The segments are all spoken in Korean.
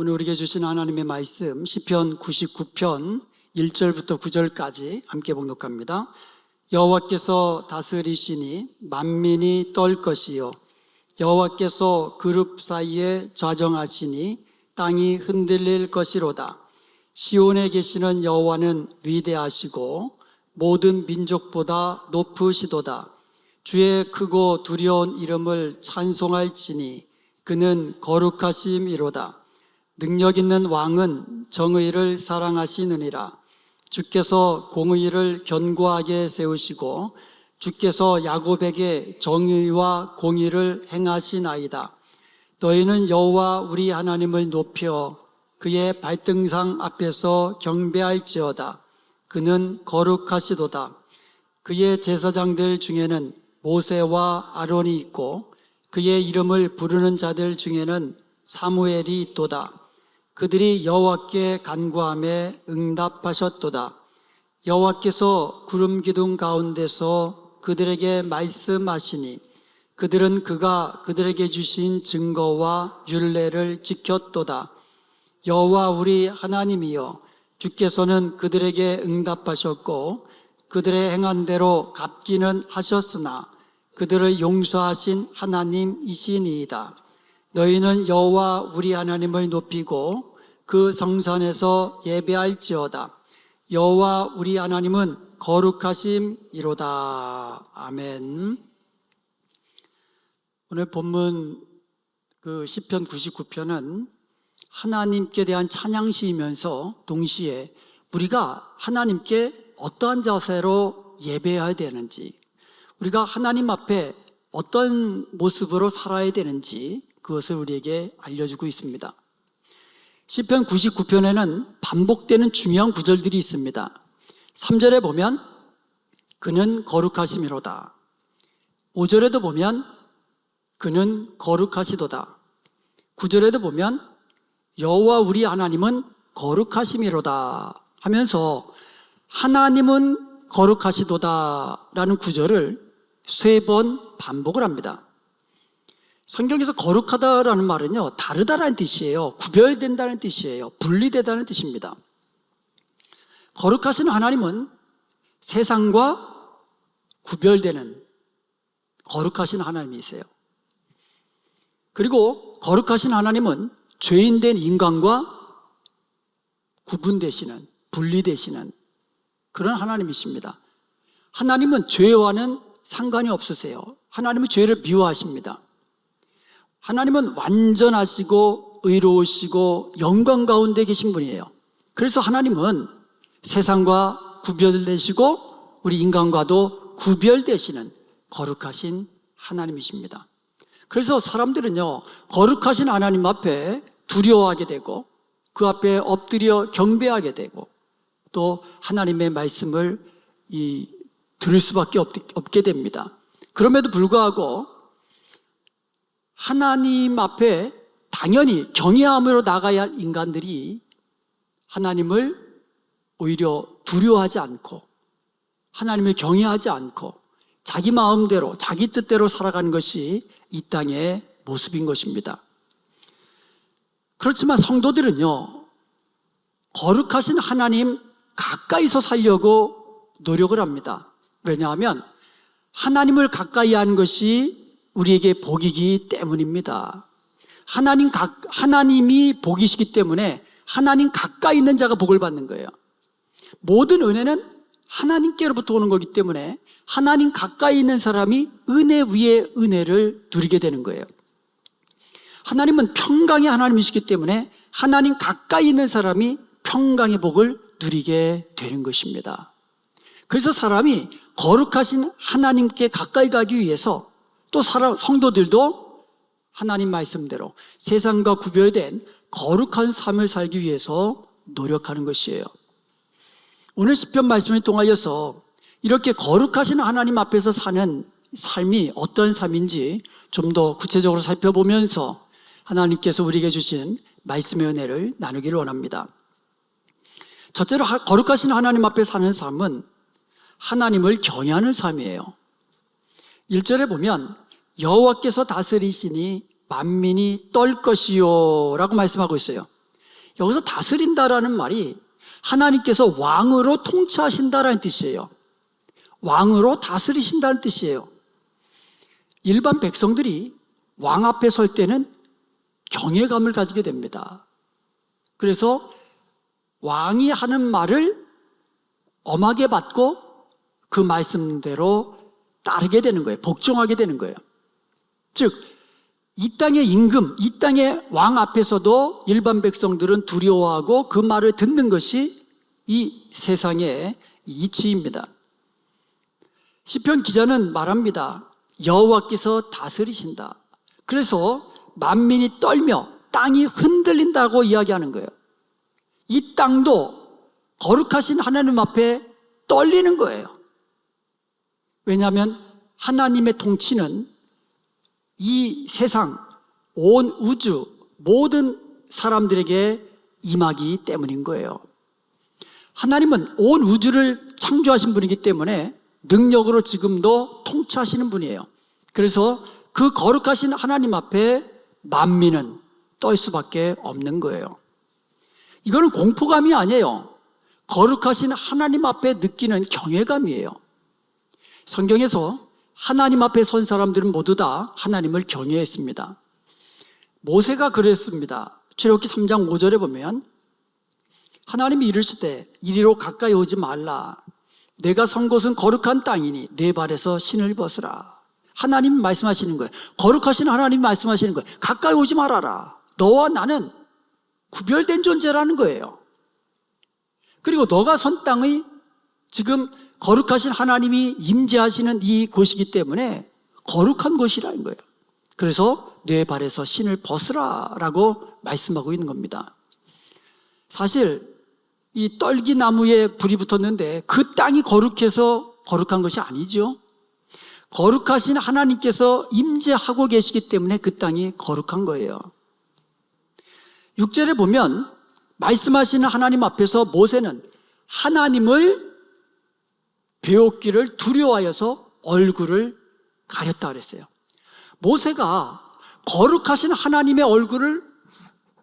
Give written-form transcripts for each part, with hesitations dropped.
오늘 우리에게 주신 하나님의 말씀 시편 99편 1절부터 9절까지 함께 봉독합니다. 여호와께서 다스리시니 만민이 떨 것이요 여호와께서 그룹 사이에 좌정하시니 땅이 흔들릴 것이로다. 시온에 계시는 여호와는 위대하시고 모든 민족보다 높으시도다. 주의 크고 두려운 이름을 찬송할지니 그는 거룩하심이로다. 능력 있는 왕은 정의를 사랑하시느니라. 주께서 공의를 견고하게 세우시고 주께서 야곱에게 정의와 공의를 행하시나이다. 너희는 여호와 우리 하나님을 높여 그의 발등상 앞에서 경배할지어다. 그는 거룩하시도다. 그의 제사장들 중에는 모세와 아론이 있고 그의 이름을 부르는 자들 중에는 사무엘이 있도다. 그들이 여호와께 간구하며 응답하셨도다. 여호와께서 구름 기둥 가운데서 그들에게 말씀하시니 그들은 그가 그들에게 주신 증거와 율례를 지켰도다. 여호와 우리 하나님이여, 주께서는 그들에게 응답하셨고 그들의 행한 대로 갚기는 하셨으나 그들을 용서하신 하나님이시니이다. 너희는 여호와 우리 하나님을 높이고 그 성산에서 예배할지어다. 여호와 우리 하나님은 거룩하심이로다. 아멘. 오늘 본문 시편 99편은 하나님께 대한 찬양시이면서 동시에 우리가 하나님께 어떠한 자세로 예배해야 되는지, 우리가 하나님 앞에 어떤 모습으로 살아야 되는지 그것을 우리에게 알려주고 있습니다. 시편 99편에는 반복되는 중요한 구절들이 있습니다. 3절에 보면 그는 거룩하심이로다. 5절에도 보면 그는 거룩하시도다. 9절에도 보면 여호와 우리 하나님은 거룩하심이로다 하면서 하나님은 거룩하시도다 라는 구절을 3번 반복을 합니다. 성경에서 거룩하다라는 말은요, 다르다라는 뜻이에요. 구별된다는 뜻이에요. 분리되다는 뜻입니다. 거룩하신 하나님은 세상과 구별되는 거룩하신 하나님이세요. 그리고 거룩하신 하나님은 죄인된 인간과 구분되시는, 분리되시는 그런 하나님이십니다. 하나님은 죄와는 상관이 없으세요. 하나님은 죄를 미워하십니다. 하나님은 완전하시고 의로우시고 영광 가운데 계신 분이에요. 그래서 하나님은 세상과 구별되시고 우리 인간과도 구별되시는 거룩하신 하나님이십니다. 그래서 사람들은요, 거룩하신 하나님 앞에 두려워하게 되고 그 앞에 엎드려 경배하게 되고 또 하나님의 말씀을 들을 수밖에 없게 됩니다. 그럼에도 불구하고 하나님 앞에 당연히 경외함으로 나가야 할 인간들이 하나님을 오히려 두려워하지 않고 하나님을 경외하지 않고 자기 마음대로 자기 뜻대로 살아가는 것이 이 땅의 모습인 것입니다. 그렇지만 성도들은요, 거룩하신 하나님 가까이서 살려고 노력을 합니다. 왜냐하면 하나님을 가까이 하는 것이 우리에게 복이기 때문입니다. 하나님이 복이시기 때문에 하나님 가까이 있는 자가 복을 받는 거예요. 모든 은혜는 하나님께로부터 오는 거기 때문에 하나님 가까이 있는 사람이 은혜 위에 은혜를 누리게 되는 거예요. 하나님은 평강의 하나님이시기 때문에 하나님 가까이 있는 사람이 평강의 복을 누리게 되는 것입니다. 그래서 사람이 거룩하신 하나님께 가까이 가기 위해서 또 성도들도 하나님 말씀대로 세상과 구별된 거룩한 삶을 살기 위해서 노력하는 것이에요. 오늘 시편 말씀을 통하여서 이렇게 거룩하신 하나님 앞에서 사는 삶이 어떤 삶인지 좀 더 구체적으로 살펴보면서 하나님께서 우리에게 주신 말씀의 은혜를 나누기를 원합니다. 첫째로 거룩하신 하나님 앞에 사는 삶은 하나님을 경외하는 삶이에요. 1절에 보면 여호와께서 다스리시니 만민이 떨 것이요 라고 말씀하고 있어요. 여기서 다스린다라는 말이 하나님께서 왕으로 통치하신다라는 뜻이에요. 왕으로 다스리신다는 뜻이에요. 일반 백성들이 왕 앞에 설 때는 경외감을 가지게 됩니다. 그래서 왕이 하는 말을 엄하게 받고 그 말씀대로 따르게 되는 거예요. 복종하게 되는 거예요. 즉, 이 땅의 임금, 이 땅의 왕 앞에서도 일반 백성들은 두려워하고 그 말을 듣는 것이 이 세상의 이치입니다. 시편 기자는 말합니다. 여호와께서 다스리신다. 그래서 만민이 떨며 땅이 흔들린다고 이야기하는 거예요. 이 땅도 거룩하신 하나님 앞에 떨리는 거예요. 왜냐하면 하나님의 통치는 이 세상, 온 우주, 모든 사람들에게 임하기 때문인 거예요. 하나님은 온 우주를 창조하신 분이기 때문에 능력으로 지금도 통치하시는 분이에요. 그래서 그 거룩하신 하나님 앞에 만민은 떨 수밖에 없는 거예요. 이거는 공포감이 아니에요. 거룩하신 하나님 앞에 느끼는 경외감이에요. 성경에서 하나님 앞에 선 사람들은 모두 다 하나님을 경외했습니다. 모세가 그랬습니다. 출애굽기 3장 5절에 보면 하나님이 이르시되 이리로 가까이 오지 말라. 내가 선 곳은 거룩한 땅이니 내 발에서 신을 벗으라. 하나님 말씀하시는 거예요. 거룩하신 하나님 말씀하시는 거예요. 가까이 오지 말아라. 너와 나는 구별된 존재라는 거예요. 그리고 너가 선 땅의 지금 거룩하신 하나님이 임재하시는 이 곳이기 때문에 거룩한 곳이라는 거예요. 그래서 내 발에서 신을 벗으라 라고 말씀하고 있는 겁니다. 사실 이 떨기나무에 불이 붙었는데 그 땅이 거룩해서 거룩한 것이 아니죠. 거룩하신 하나님께서 임재하고 계시기 때문에 그 땅이 거룩한 거예요. 6절에 보면 말씀하시는 하나님 앞에서 모세는 하나님을 배웠기를 두려워하여서 얼굴을 가렸다 그랬어요. 모세가 거룩하신 하나님의 얼굴을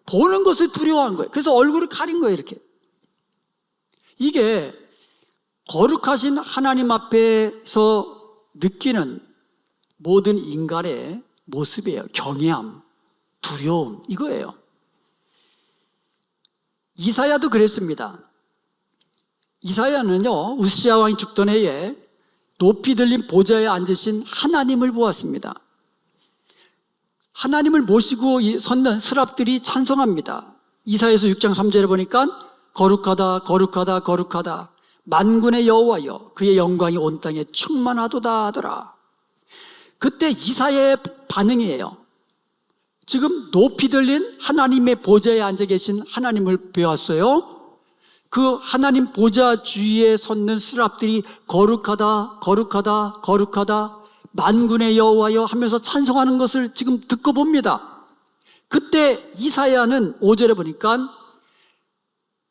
보는 것을 두려워한 거예요. 그래서 얼굴을 가린 거예요, 이렇게. 이게 거룩하신 하나님 앞에서 느끼는 모든 인간의 모습이에요. 경외함, 두려움, 이거예요. 이사야도 그랬습니다. 이사야는요, 우시야 왕이 죽던 해에 높이 들린 보좌에 앉으신 하나님을 보았습니다. 하나님을 모시고 섰는 스랍들이 찬송합니다. 이사야서 6장 3절에 보니까 거룩하다 거룩하다 거룩하다 만군의 여호와여 그의 영광이 온 땅에 충만하도다 하더라. 그때 이사야의 반응이에요. 지금 높이 들린 하나님의 보좌에 앉아 계신 하나님을 배웠어요. 그 하나님 보좌 주위에 섰는 스랍들이 거룩하다 거룩하다 거룩하다 만군의 여호와여 하면서 찬송하는 것을 지금 듣고 봅니다. 그때 이사야는 5절에 보니까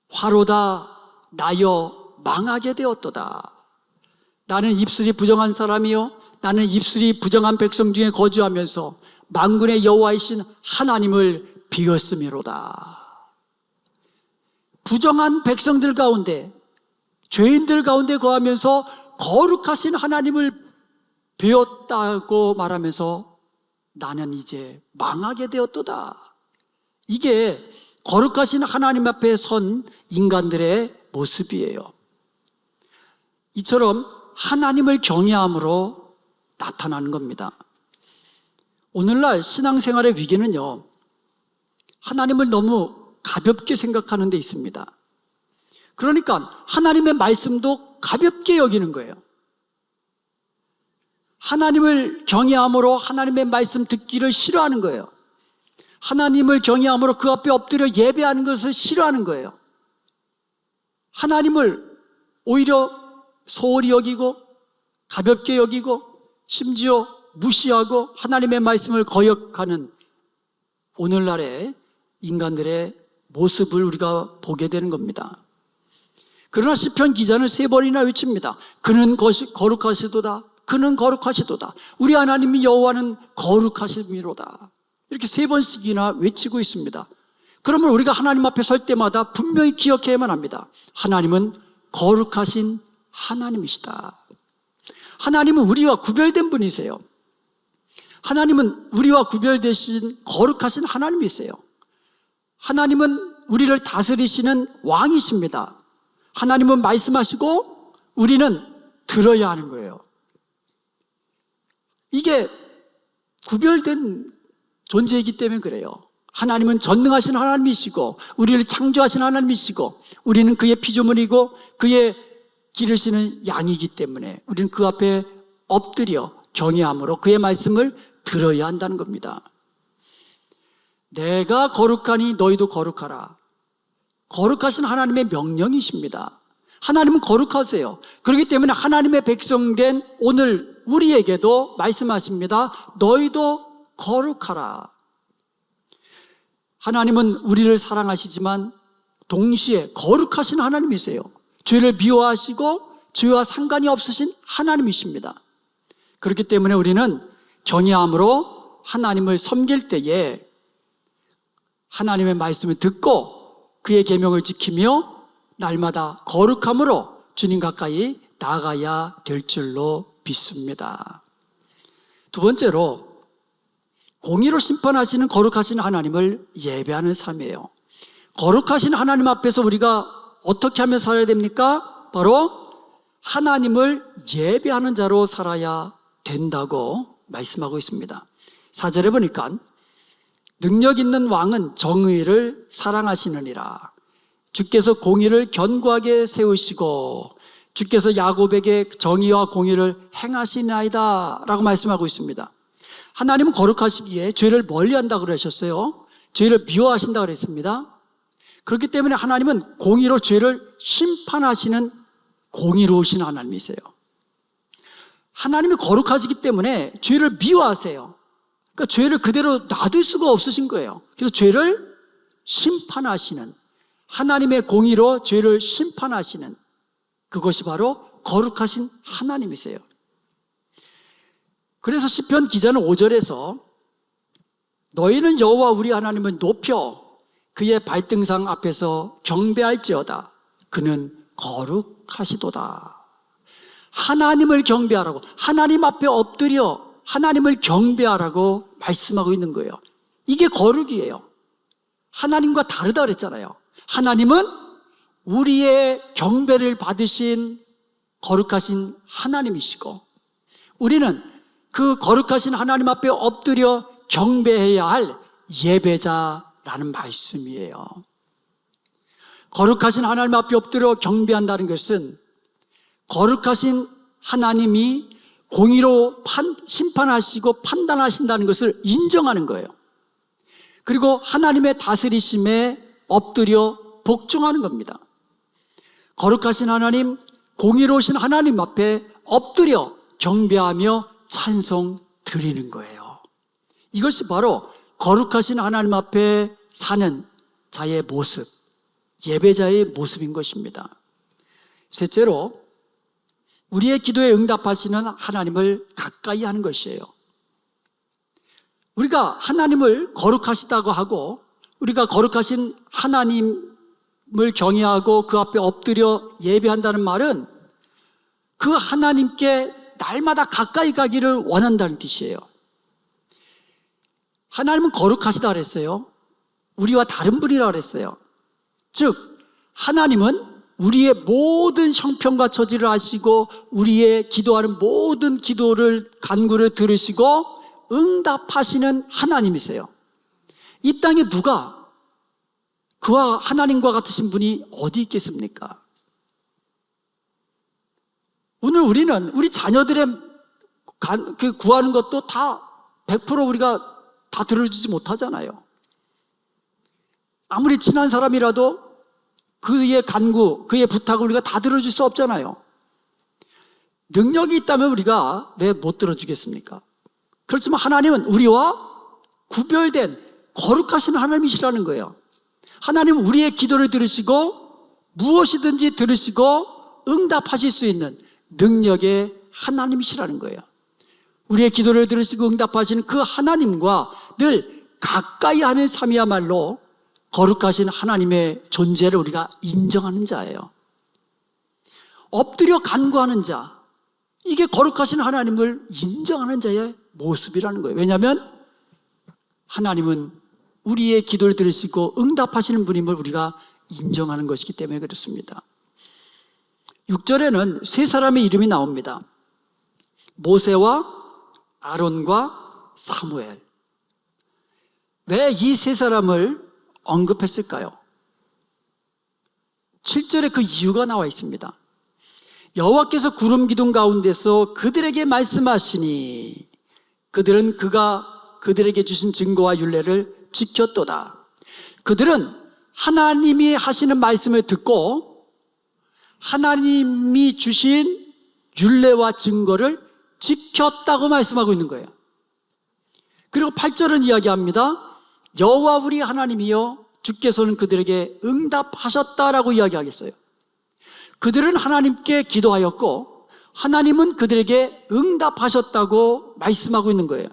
화로다 나여 망하게 되었도다. 나는 입술이 부정한 사람이요 나는 입술이 부정한 백성 중에 거주하면서 만군의 여호와이신 하나님을 비었음이로다. 부정한 백성들 가운데 죄인들 가운데 거하면서 거룩하신 하나님을 배웠다고 말하면서 나는 이제 망하게 되었도다. 이게 거룩하신 하나님 앞에 선 인간들의 모습이에요. 이처럼 하나님을 경외함으로 나타나는 겁니다. 오늘날 신앙생활의 위기는요, 하나님을 너무 가볍게 생각하는 데 있습니다. 그러니까 하나님의 말씀도 가볍게 여기는 거예요. 하나님을 경외함으로 하나님의 말씀 듣기를 싫어하는 거예요. 하나님을 경외함으로 그 앞에 엎드려 예배하는 것을 싫어하는 거예요. 하나님을 오히려 소홀히 여기고 가볍게 여기고 심지어 무시하고 하나님의 말씀을 거역하는 오늘날의 인간들의 모습을 우리가 보게 되는 겁니다. 그러나 시편 기자는 3번이나 외칩니다. 그는 거룩하시도다. 그는 거룩하시도다. 우리 하나님 여호와는 거룩하심이로다. 이렇게 3번씩이나 외치고 있습니다. 그러면 우리가 하나님 앞에 설 때마다 분명히 기억해야만 합니다. 하나님은 거룩하신 하나님이시다. 하나님은 우리와 구별된 분이세요. 하나님은 우리와 구별되신 거룩하신 하나님이세요. 하나님은 우리를 다스리시는 왕이십니다. 하나님은 말씀하시고 우리는 들어야 하는 거예요. 이게 구별된 존재이기 때문에 그래요. 하나님은 전능하신 하나님이시고 우리를 창조하신 하나님이시고 우리는 그의 피조물이고 그의 기르시는 양이기 때문에 우리는 그 앞에 엎드려 경외함으로 그의 말씀을 들어야 한다는 겁니다. 내가 거룩하니 너희도 거룩하라. 거룩하신 하나님의 명령이십니다. 하나님은 거룩하세요. 그렇기 때문에 하나님의 백성된 오늘 우리에게도 말씀하십니다. 너희도 거룩하라. 하나님은 우리를 사랑하시지만 동시에 거룩하신 하나님이세요. 죄를 미워하시고 죄와 상관이 없으신 하나님이십니다. 그렇기 때문에 우리는 경외함으로 하나님을 섬길 때에 하나님의 말씀을 듣고 그의 계명을 지키며 날마다 거룩함으로 주님 가까이 나아가야 될 줄로 믿습니다. 두 번째로 공의로 심판하시는 거룩하신 하나님을 예배하는 삶이에요. 거룩하신 하나님 앞에서 우리가 어떻게 하며 살아야 됩니까? 바로 하나님을 예배하는 자로 살아야 된다고 말씀하고 있습니다. 4절에 보니까 능력 있는 왕은 정의를 사랑하시느니라. 주께서 공의를 견고하게 세우시고 주께서 야곱에게 정의와 공의를 행하시나이다 라고 말씀하고 있습니다. 하나님은 거룩하시기에 죄를 멀리한다고 그러셨어요. 죄를 미워하신다고 그랬습니다. 그렇기 때문에 하나님은 공의로 죄를 심판하시는 공의로우신 하나님이세요. 하나님이 거룩하시기 때문에 죄를 미워하세요. 그러니까 죄를 그대로 놔둘 수가 없으신 거예요. 그래서 죄를 심판하시는, 하나님의 공의로 죄를 심판하시는, 그것이 바로 거룩하신 하나님이세요. 그래서 시편 기자는 5절에서 너희는 여호와 우리 하나님을 높여 그의 발등상 앞에서 경배할지어다. 그는 거룩하시도다. 하나님을 경배하라고, 하나님 앞에 엎드려 하나님을 경배하라고 말씀하고 있는 거예요. 이게 거룩이에요. 하나님과 다르다 그랬잖아요. 하나님은 우리의 경배를 받으신 거룩하신 하나님이시고 우리는 그 거룩하신 하나님 앞에 엎드려 경배해야 할 예배자라는 말씀이에요. 거룩하신 하나님 앞에 엎드려 경배한다는 것은 거룩하신 하나님이 공의로 심판하시고 판단하신다는 것을 인정하는 거예요. 그리고 하나님의 다스리심에 엎드려 복종하는 겁니다. 거룩하신 하나님, 공의로우신 하나님 앞에 엎드려 경배하며 찬송 드리는 거예요. 이것이 바로 거룩하신 하나님 앞에 사는 자의 모습, 예배자의 모습인 것입니다. 셋째로 우리의 기도에 응답하시는 하나님을 가까이 하는 것이에요. 우리가 하나님을 거룩하시다고 하고 우리가 거룩하신 하나님을 경외하고 그 앞에 엎드려 예배한다는 말은 그 하나님께 날마다 가까이 가기를 원한다는 뜻이에요. 하나님은 거룩하시다 그랬어요. 우리와 다른 분이라 그랬어요. 즉 하나님은 우리의 모든 형편과 처지를 아시고 우리의 기도하는 모든 기도를 간구를 들으시고 응답하시는 하나님이세요. 이 땅에 누가 그와 하나님과 같으신 분이 어디 있겠습니까? 오늘 우리는 우리 자녀들의 구하는 것도 다 100% 우리가 다 들어주지 못하잖아요. 아무리 친한 사람이라도 그의 간구, 그의 부탁을 우리가 다 들어줄 수 없잖아요. 능력이 있다면 우리가 왜 못 들어주겠습니까? 그렇지만 하나님은 우리와 구별된 거룩하신 하나님이시라는 거예요. 하나님은 우리의 기도를 들으시고 무엇이든지 들으시고 응답하실 수 있는 능력의 하나님이시라는 거예요. 우리의 기도를 들으시고 응답하시는 그 하나님과 늘 가까이 하는 삶이야말로 거룩하신 하나님의 존재를 우리가 인정하는 자예요. 엎드려 간구하는 자, 이게 거룩하신 하나님을 인정하는 자의 모습이라는 거예요. 왜냐하면 하나님은 우리의 기도를 들으시고 응답하시는 분임을 우리가 인정하는 것이기 때문에 그렇습니다. 6절에는 세 사람의 이름이 나옵니다. 모세와 아론과 사무엘. 왜 이 세 사람을 언급했을까요? 7절에 그 이유가 나와 있습니다. 여호와께서 구름 기둥 가운데서 그들에게 말씀하시니 그들은 그가 그들에게 주신 증거와 율례를 지켰도다. 그들은 하나님이 하시는 말씀을 듣고 하나님이 주신 율례와 증거를 지켰다고 말씀하고 있는 거예요. 그리고 8절은 이야기합니다. 여호와 우리 하나님이여 주께서는 그들에게 응답하셨다라고 이야기하겠어요. 그들은 하나님께 기도하였고 하나님은 그들에게 응답하셨다고 말씀하고 있는 거예요.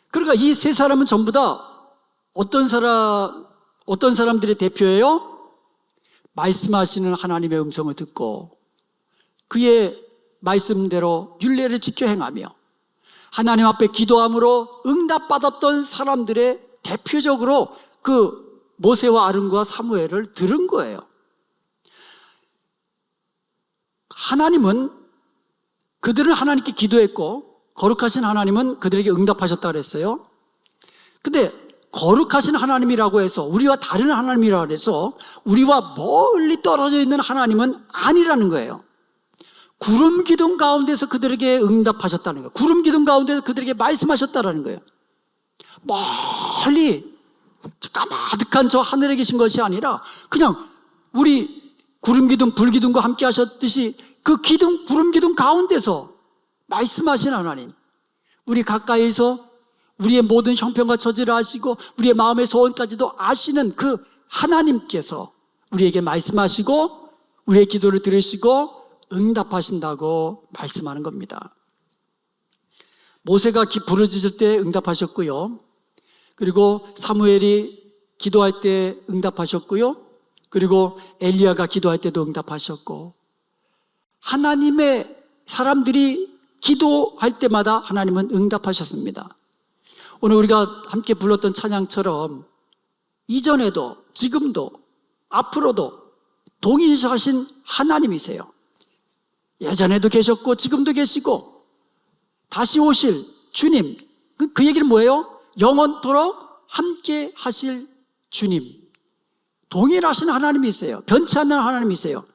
그러니까 이 세 사람은 전부 다 어떤 사람들의 대표예요? 말씀하시는 하나님의 음성을 듣고 그의 말씀대로 율례를 지켜 행하며 하나님 앞에 기도함으로 응답받았던 사람들의 대표적으로 그 모세와 아론과 사무엘을 들은 거예요. 그들은 하나님께 기도했고 거룩하신 하나님은 그들에게 응답하셨다 그랬어요. 근데 거룩하신 하나님이라고 해서 우리와 다른 하나님이라고 해서 우리와 멀리 떨어져 있는 하나님은 아니라는 거예요. 구름 기둥 가운데서 그들에게 응답하셨다는 거예요. 구름 기둥 가운데서 그들에게 말씀하셨다는 거예요. 멀리 까마득한 저 하늘에 계신 것이 아니라 그냥 우리 구름 기둥, 불 기둥과 함께 하셨듯이 그 기둥, 구름 기둥 가운데서 말씀하신 하나님, 우리 가까이서 우리의 모든 형편과 처지를 아시고 우리의 마음의 소원까지도 아시는 그 하나님께서 우리에게 말씀하시고 우리의 기도를 들으시고 응답하신다고 말씀하는 겁니다. 모세가 부르짖을 때 응답하셨고요. 그리고 사무엘이 기도할 때 응답하셨고요. 그리고 엘리야가 기도할 때도 응답하셨고 하나님의 사람들이 기도할 때마다 하나님은 응답하셨습니다. 오늘 우리가 함께 불렀던 찬양처럼 이전에도 지금도 앞으로도 동일하신 하나님이세요. 예전에도 계셨고 지금도 계시고 다시 오실 주님, 그 얘기는 뭐예요? 영원토록 함께 하실 주님, 동일하신 하나님이세요. 변치 않는 하나님이세요.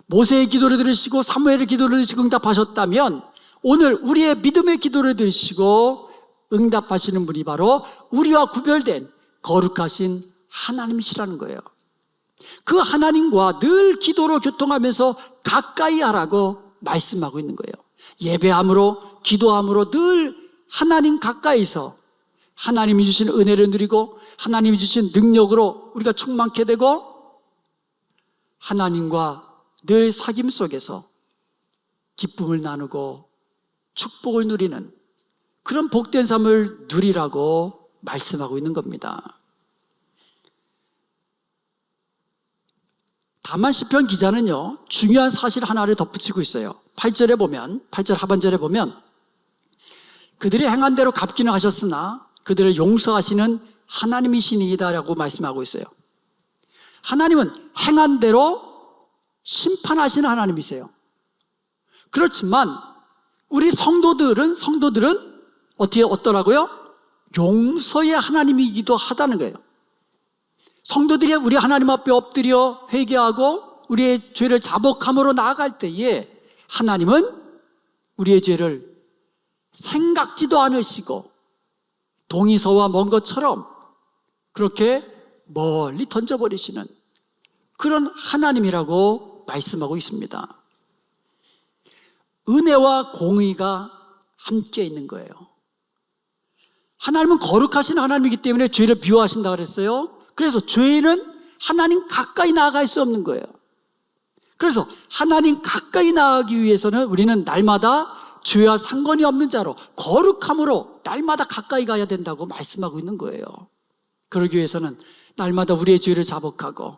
모세의 기도를 들으시고 사무엘의 기도를 들으시고 응답하셨다면 오늘 우리의 믿음의 기도를 들으시고 응답하시는 분이 바로 우리와 구별된 거룩하신 하나님이시라는 거예요. 그 하나님과 늘 기도로 교통하면서 가까이 하라고 말씀하고 있는 거예요. 예배함으로 기도함으로 늘 하나님 가까이서 하나님이 주신 은혜를 누리고 하나님이 주신 능력으로 우리가 충만케 되고 하나님과 늘 사귐 속에서 기쁨을 나누고 축복을 누리는 그런 복된 삶을 누리라고 말씀하고 있는 겁니다. 다만 시편 기자는요 중요한 사실 하나를 덧붙이고 있어요. 8절 하반절에 보면 그들이 행한 대로 갚기는 하셨으나 그들을 용서하시는 하나님이시니이다라고 말씀하고 있어요. 하나님은 행한 대로 심판하시는 하나님이세요. 그렇지만 우리 성도들은 어떠라고요? 용서의 하나님이기도 하다는 거예요. 성도들이 우리 하나님 앞에 엎드려 회개하고 우리의 죄를 자복함으로 나아갈 때에 하나님은 우리의 죄를 생각지도 않으시고 동의서와 먼 것처럼 그렇게 멀리 던져버리시는 그런 하나님이라고 말씀하고 있습니다. 은혜와 공의가 함께 있는 거예요. 하나님은 거룩하신 하나님이기 때문에 죄를 미워하신다고 그랬어요. 그래서 죄는 하나님 가까이 나아갈 수 없는 거예요. 그래서 하나님 가까이 나아가기 위해서는 우리는 날마다 죄와 상관이 없는 자로 거룩함으로 날마다 가까이 가야 된다고 말씀하고 있는 거예요. 그러기 위해서는 날마다 우리의 죄를 자복하고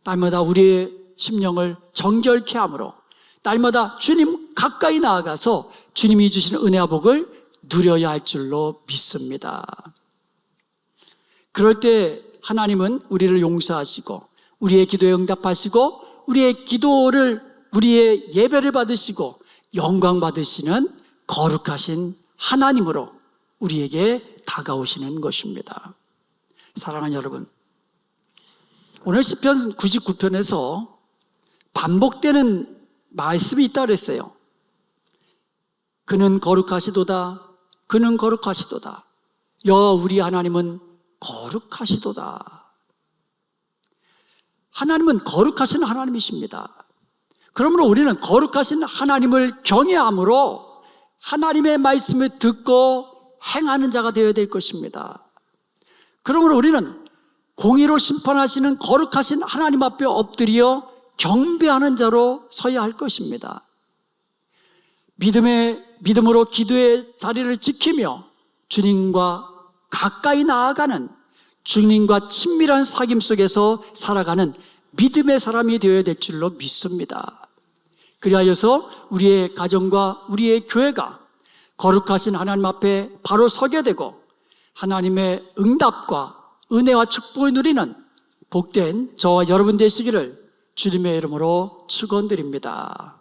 날마다 우리의 심령을 정결케 함으로 날마다 주님 가까이 나아가서 주님이 주시는 은혜와 복을 누려야 할 줄로 믿습니다. 그럴 때 하나님은 우리를 용서하시고 우리의 기도에 응답하시고 우리의 예배를 받으시고 영광 받으시는 거룩하신 하나님으로 우리에게 다가오시는 것입니다. 사랑하는 여러분, 오늘 시편 99편에서 반복되는 말씀이 있다고 그랬어요. 그는 거룩하시도다. 그는 거룩하시도다. 우리 하나님은 거룩하시도다. 하나님은 거룩하신 하나님이십니다. 그러므로 우리는 거룩하신 하나님을 경외함으로 하나님의 말씀을 듣고 행하는 자가 되어야 될 것입니다. 그러므로 우리는 공의로 심판하시는 거룩하신 하나님 앞에 엎드려 경배하는 자로 서야 할 것입니다. 믿음으로 기도의 자리를 지키며 주님과 가까이 나아가는, 주님과 친밀한 사귐 속에서 살아가는 믿음의 사람이 되어야 될 줄로 믿습니다. 그리하여서 우리의 가정과 우리의 교회가 거룩하신 하나님 앞에 바로 서게 되고 하나님의 응답과 은혜와 축복을 누리는 복된 저와 여러분 되시기를 주님의 이름으로 축원드립니다.